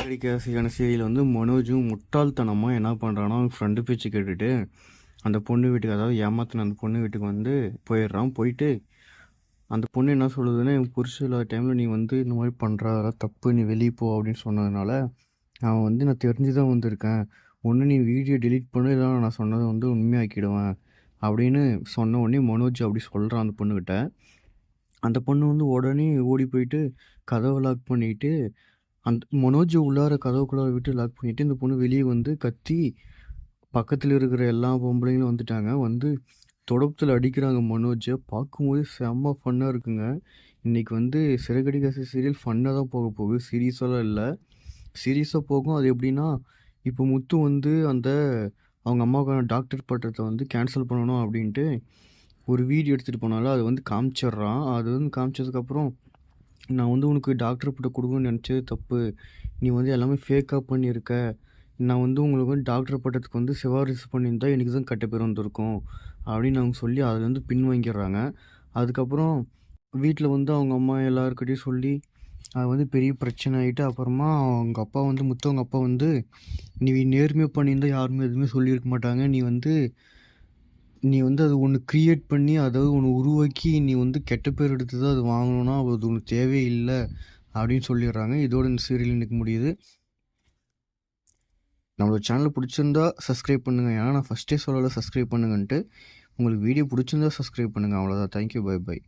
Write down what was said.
Siragadikka serial வந்து மனோஜும் முட்டாள்தனமாக என்ன பண்ணுறான்னா அவங்க ஃப்ரெண்டு பேச்சு கேட்டுட்டு அந்த பொண்ணு வீட்டுக்கு, அதாவது ஏமாத்தின அந்த பொண்ணு வீட்டுக்கு வந்து போயிடுறான். போயிட்டு அந்த பொண்ணு என்ன சொல்லுதுன்னா, என் புருஷன் இல்லாத டைமில் நீ வந்து இந்த மாதிரி பண்ணுற, அதெல்லாம் தப்பு, நீ வெளியே போ அப்படின்னு சொன்னதுனால அவன் வந்து நான் தெரிஞ்சு தான் வந்திருக்கேன், ஒன்று நீ வீடியோ டெலீட் பண்ணு, இல்லைனா நான் சொன்னதை வந்து உண்மையாக்கிடுவேன் அப்படின்னு சொன்ன உடனே மனோஜ் அப்படி சொல்கிறான் அந்த பொண்ணுக்கிட்ட. அந்த பொண்ணு வந்து உடனே ஓடி போயிட்டு கதவை லாக் பண்ணிட்டு அந்த மனோஜ் உள்ளார கதவுக்குள்ளார விட்டு லாக் பண்ணிட்டு இந்த பொண்ணு வெளியே வந்து கத்தி பக்கத்தில் இருக்கிற எல்லா பொம்பளைங்களும் வந்துட்டாங்க. வந்து தொடப்பத்தில் அடிக்கிறாங்க மனோஜை. பார்க்கும்போது செம்ம ஃபன்னாக இருக்குங்க. இன்றைக்கி வந்து சிறகடிக்க ஆசை சீரியல் ஃபன்னாக தான் போக போகுது, சீரியஸாலாம் இல்லை. சீரியஸாக போகும். அது எப்படின்னா, இப்போ முத்து வந்து அந்த அவங்க அம்மாவுக்கான டாக்டர் பட்டத்தை வந்து கேன்சல் பண்ணணும் அப்படின்ட்டு ஒரு வீடியோ எடுத்துகிட்டு போனாலும் அதை வந்து காமிச்சிட்றான். அது வந்து காமிச்சதுக்கப்புறம் நான் வந்து உனக்கு டாக்டர் பட்டம் கொடுக்கணும்னு நினச்சது தப்பு, நீ வந்து எல்லாமே ஃபேக்காக பண்ணியிருக்க, நான் வந்து உங்களுக்கு வந்து டாக்டர் பட்டத்துக்கு வந்து சிபாரிசு பண்ணியிருந்தா எனக்கு தான் கெட்ட பேர் வந்திருக்கும் அப்படின்னு அவங்க சொல்லி அதுலேருந்து பின் வாங்கிடுறாங்க. அதுக்கப்புறம் வீட்டில் வந்து அவங்க அம்மா எல்லாருக்கிட்டையும் சொல்லி அது வந்து பெரிய பிரச்சனை ஆகிட்டு, அப்புறமா அவங்க அப்பா வந்து முத்தவங்க அப்பா வந்து நீ நேர்மையாக பண்ணியிருந்தால் யாருமே எதுவுமே சொல்லியிருக்க மாட்டாங்க, நீ வந்து அது ஒன்று க்ரியேட் பண்ணி, அதாவது ஒன்று உருவாக்கி நீ வந்து கெட்ட பேர் எடுத்து தான் அது வாங்கணும்னா அது ஒன்று தேவையில்லை அப்படின்னு சொல்லிடுறாங்க. இதோட இந்த சீரியல் இன்றைக்கி முடியுது. நம்மளோட சேனல் பிடிச்சிருந்தா சப்ஸ்கிரைப் பண்ணுங்கள். ஏன்னா நான் ஃபஸ்ட்டே சொல்லலை சப்ஸ்கிரைப் பண்ணுங்கன்ட்டு. உங்களுக்கு வீடியோ பிடிச்சிருந்தா சப்ஸ்கிரைப் பண்ணுங்கள். அவ்வளோதான். தேங்க்யூ. Bye by.